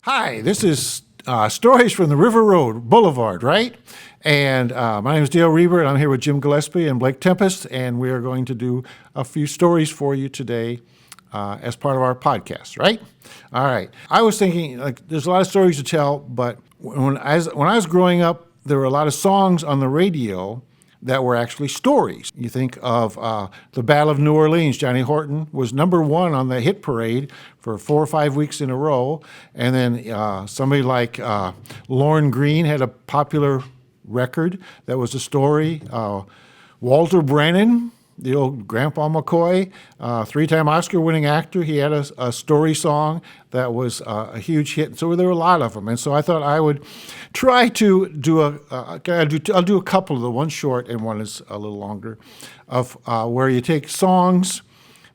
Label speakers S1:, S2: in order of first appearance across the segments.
S1: Hi, this is Stories from the River Road Blvd, right? And my name is Dale Reber, and I'm here with Jim Gillespie and Blake Tempus, and we are going to do a few stories for you today as part of our podcast, right? All right. I was thinking, there's a lot of stories to tell, but when I was growing up, there were a lot of songs on the radio that were actually stories. You think of the Battle of New Orleans. Johnny Horton was number one on the hit parade for 4 or 5 weeks in a row. And then somebody like Lorne Greene had a popular record that was a story. Walter Brennan, the old Grandpa McCoy, three-time Oscar-winning actor, he had a story song that was a huge hit. So there were a lot of them. And so I thought I would try to do I'll do a couple of them, one short and one is a little longer, of where you take songs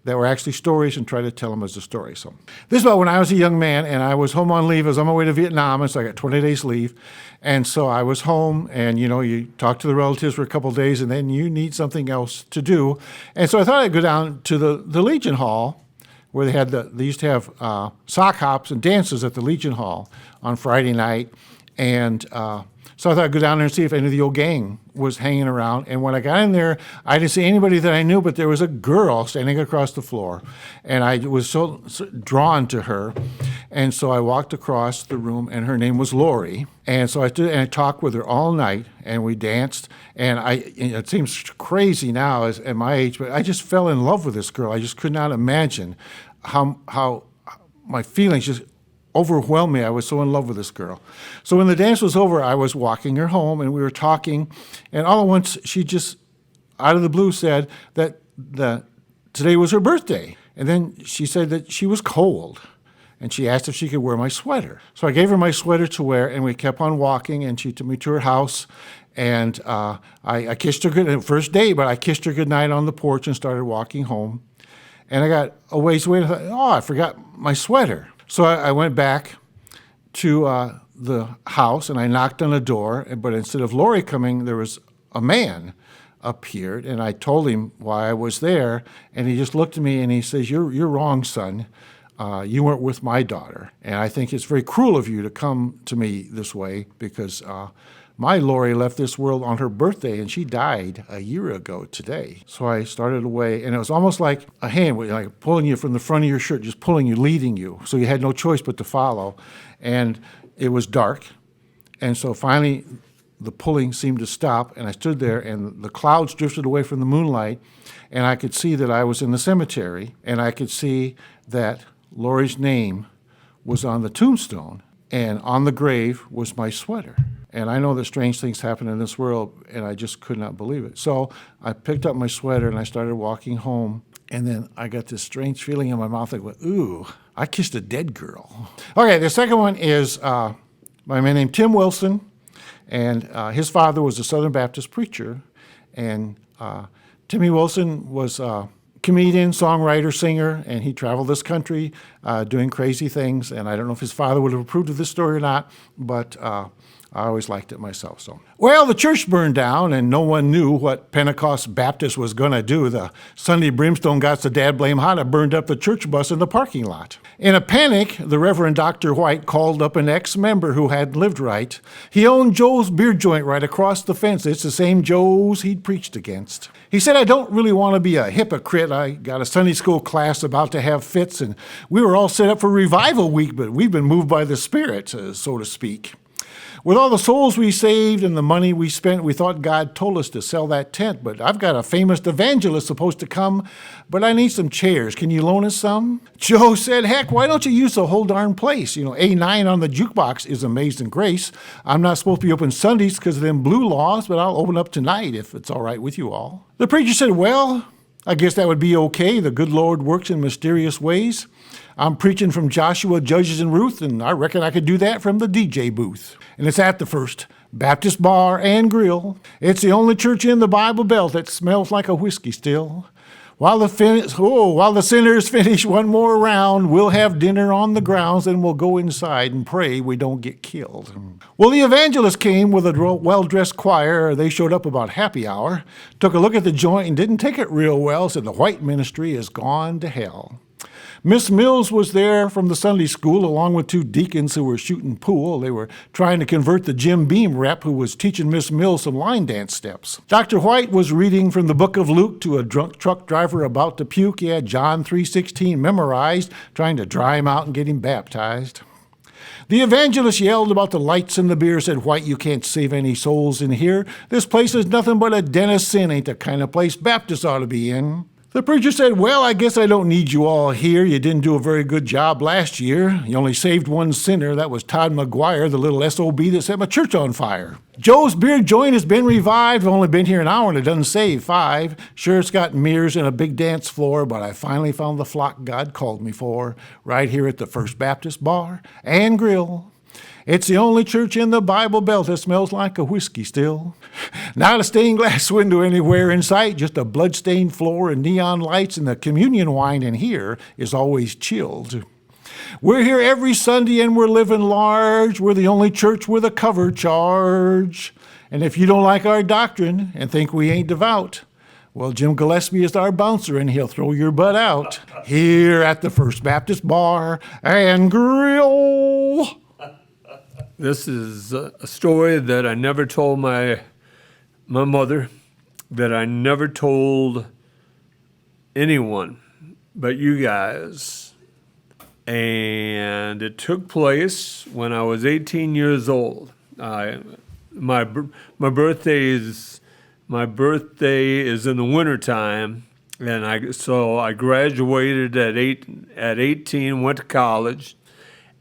S1: that were actually stories and try to tell them as a story. So this is about when I was a young man and I was home on leave. I was on my way to Vietnam, and so I got 20 days leave. And so I was home, and you talk to the relatives for a couple of days, and then you need something else to do. And so I thought I'd go down to the Legion Hall, where they used to have sock hops and dances at the Legion Hall on Friday night. And so I thought I'd go down there and see if any of the old gang was hanging around. And when I got in there, I didn't see anybody that I knew, but there was a girl standing across the floor. And I was so drawn to her. And so I walked across the room, and her name was Lori. And so I stood and I talked with her all night, and we danced. And it seems crazy now at my age, but I just fell in love with this girl. I just could not imagine how my feelings just overwhelmed me. I was so in love with this girl. So when the dance was over, I was walking her home, and we were talking, and all at once she just, out of the blue, said that today was her birthday. And then she said that she was cold, and she asked if she could wear my sweater. So I gave her my sweater to wear, and we kept on walking, and she took me to her house, and I kissed her good, first day, but I kissed her goodnight on the porch and started walking home. And I got a ways away, and I thought, I forgot my sweater. So I went back to the house, and I knocked on the door, but instead of Lori coming, there was a man appeared, and I told him why I was there, and he just looked at me and he says, you're wrong, son. You weren't with my daughter, and I think it's very cruel of you to come to me this way, because my Lori left this world on her birthday, and she died a year ago today. So I started away, and it was almost like a hand, like pulling you from the front of your shirt, just pulling you, leading you. So you had no choice but to follow. And it was dark. And so finally, the pulling seemed to stop, and I stood there, and the clouds drifted away from the moonlight, and I could see that I was in the cemetery, and I could see that Lori's name was on the tombstone, and on the grave was my sweater. And I know that strange things happen in this world, and I just could not believe it. So I picked up my sweater, and I started walking home, and then I got this strange feeling in my mouth, like, ooh, I kissed a dead girl. Okay, the second one is by a man named Tim Wilson, and his father was a Southern Baptist preacher, and Timmy Wilson was a comedian, songwriter, singer, and he traveled this country doing crazy things, and I don't know if his father would have approved of this story or not, but I always liked it myself. So, well, the church burned down, and no one knew what Pentecost Baptist was going to do. The Sunday brimstone got so dad blame hot, it burned up the church bus in the parking lot. In a panic, the Reverend Dr. White called up an ex-member who hadn't lived right. He owned Joe's beer joint right across the fence. It's the same Joe's he'd preached against. He said, I don't really want to be a hypocrite. I got a Sunday school class about to have fits, and we were all set up for revival week, but we've been moved by the Spirit, so to speak. With all the souls we saved and the money we spent, we thought God told us to sell that tent, but I've got a famous evangelist supposed to come, but I need some chairs. Can you loan us some? Joe said, heck, why don't you use the whole darn place? A9 on the jukebox is Amazing Grace. I'm not supposed to be open Sundays because of them blue laws, but I'll open up tonight if it's all right with you all. The preacher said, well, I guess that would be okay. The good Lord works in mysterious ways. I'm preaching from Joshua, Judges, and Ruth, and I reckon I could do that from the DJ booth. And it's at the First Baptist Bar and Grill. It's the only church in the Bible Belt that smells like a whiskey still. While the sinners finish one more round, we'll have dinner on the grounds, and we'll go inside and pray we don't get killed. Well, the evangelist came with a well-dressed choir. They showed up about happy hour, took a look at the joint and didn't take it real well, said the white ministry has gone to hell. Miss Mills was there from the Sunday school along with two deacons who were shooting pool. They were trying to convert the Jim Beam rep who was teaching Miss Mills some line dance steps. Dr. White was reading from the book of Luke to a drunk truck driver about to puke. He had John 3:16 memorized, trying to dry him out and get him baptized. The evangelist yelled about the lights and the beer, said, "White, you can't save any souls in here. This place is nothing but a den of sin, ain't the kind of place Baptists ought to be in." The preacher said, "Well, I guess I don't need you all here. You didn't do a very good job last year. You only saved one sinner. That was Todd McGuire, the little SOB that set my church on fire. Joe's beer joint has been revived. I've only been here an hour and it doesn't save 5. Sure, it's got mirrors and a big dance floor, but I finally found the flock God called me for, right here at the First Baptist Bar and Grill. It's the only church in the Bible Belt that smells like a whiskey still. Not a stained glass window anywhere in sight, just a blood-stained floor and neon lights, and the communion wine in here is always chilled. We're here every Sunday and we're living large. We're the only church with a cover charge. And if you don't like our doctrine and think we ain't devout, well, Jim Gillespie is our bouncer and he'll throw your butt out here at the First Baptist Bar and Grill."
S2: This is a story that I never told my mother, that I never told anyone but you guys. And it took place when I was 18 years old. My birthday is in the wintertime, and I graduated at 18, went to college,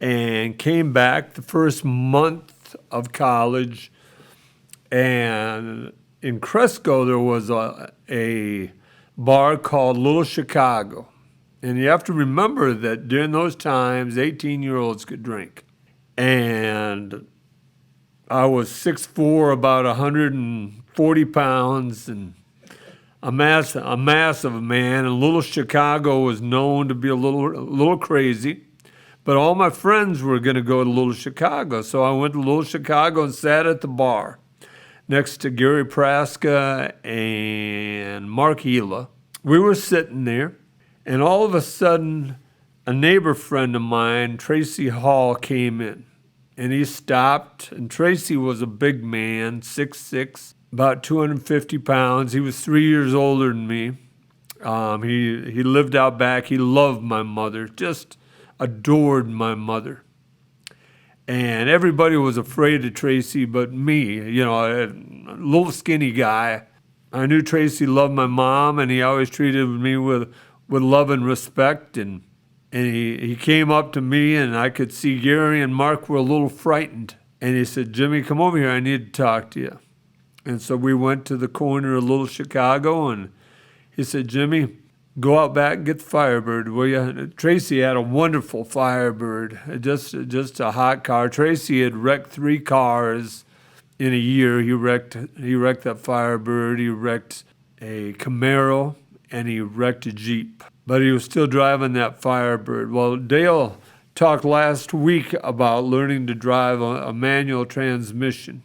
S2: and came back the first month of college. And in Cresco, there was a bar called Little Chicago. And you have to remember that during those times, 18-year-olds could drink. And I was 6'4", about 140 pounds, and a massive man. And Little Chicago was known to be a little crazy. But all my friends were going to go to Little Chicago. So I went to Little Chicago and sat at the bar next to Gary Praska and Mark Gila. We were sitting there, and all of a sudden, a neighbor friend of mine, Tracy Hall, came in. And he stopped, and Tracy was a big man, 6'6", about 250 pounds. He was 3 years older than me. He lived out back. He loved my mother, just adored my mother. And everybody was afraid of Tracy but me, a little skinny guy. I knew Tracy loved my mom, and he always treated me with love and respect. And he came up to me, and I could see Gary and Mark were a little frightened. And he said, "Jimmy, come over here. I need to talk to you." And so we went to the corner of Little Chicago, and he said, "Jimmy, go out back and get the Firebird, will you?" Tracy had a wonderful Firebird, just a hot car. Tracy had wrecked 3 cars in a year. He wrecked that Firebird. He wrecked a Camaro, and he wrecked a Jeep. But he was still driving that Firebird. Well, Dale talked last week about learning to drive a manual transmission,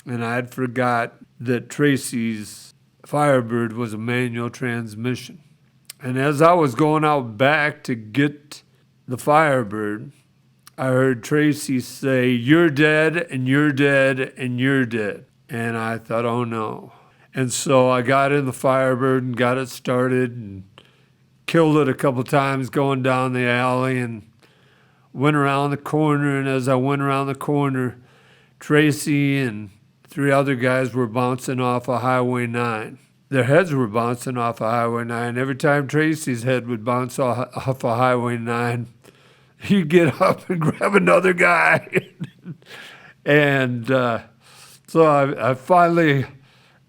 S2: and I had forgot that Tracy's Firebird was a manual transmission. And as I was going out back to get the Firebird, I heard Tracy say, "You're dead, and you're dead, and you're dead." And I thought, oh no. And so I got in the Firebird and got it started and killed it a couple times going down the alley and went around the corner. And as I went around the corner, Tracy and 3 other guys were bouncing off of Highway 9. Their heads were bouncing off of Highway 9. Every time Tracy's head would bounce off of Highway 9, he'd get up and grab another guy. And so I finally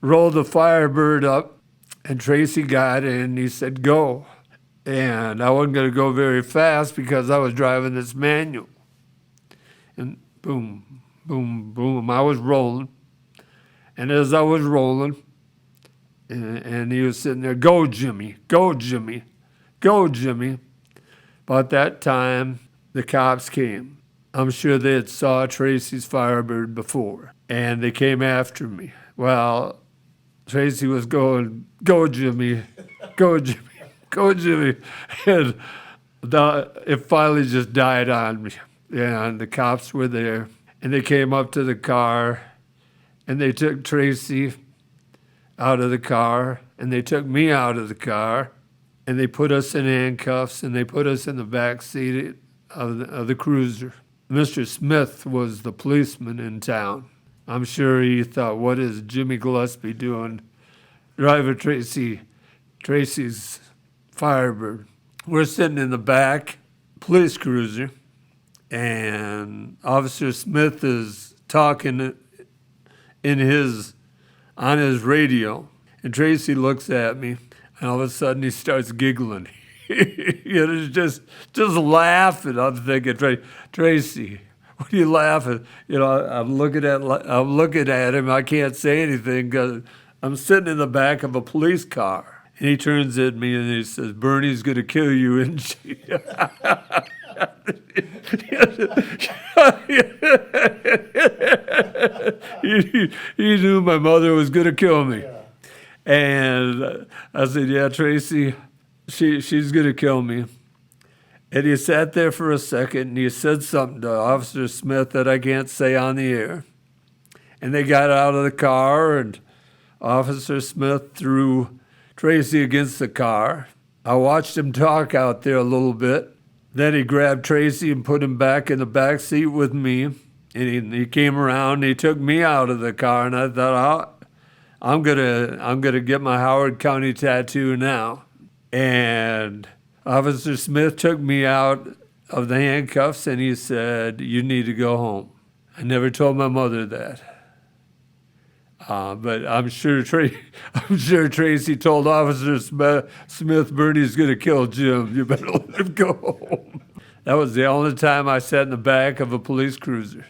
S2: rolled the Firebird up, and Tracy got in, and he said, "Go." And I wasn't going to go very fast because I was driving this manual. And boom, boom, boom, I was rolling. And as I was rolling, and he was sitting there, "Go, Jimmy, go, Jimmy, go, Jimmy." About that time, the cops came. I'm sure they had saw Tracy's Firebird before, and they came after me. Well, Tracy was going, "Go, Jimmy, go, Jimmy, go, Jimmy." And It finally just died on me. And the cops were there, and they came up to the car, and they took Tracy out of the car, and they took me out of the car, and they put us in handcuffs, and they put us in the back seat of the cruiser. Mr. Smith was the policeman in town. I'm sure he thought, what is Jimmy Gillespie doing? Driver Tracy's Firebird. We're sitting in the back, police cruiser, and Officer Smith is talking on his radio, and Tracy looks at me, and all of a sudden he starts giggling. Just laughing. I'm thinking, Tracy, what are you laughing? I'm looking at him. I can't say anything because I'm sitting in the back of a police car. And he turns at me and he says, Bernie's going to kill you, isn't she? He knew my mother was going to kill me. And I said, yeah, Tracy, she's going to kill me. And he sat there for a second and he said something to Officer Smith that I can't say on the air. And they got out of the car and Officer Smith threw Tracy against the car. I watched him talk out there a little bit. Then he grabbed Tracy and put him back in the back seat with me. And he came around and he took me out of the car. And I thought, I'm gonna get my Howard County tattoo now. And Officer Smith took me out of the handcuffs and he said, you need to go home. I never told my mother that. But I'm sure Tracy told Officer Smith, Bernie's going to kill Jim. You better let him go home. That was the only time I sat in the back of a police cruiser.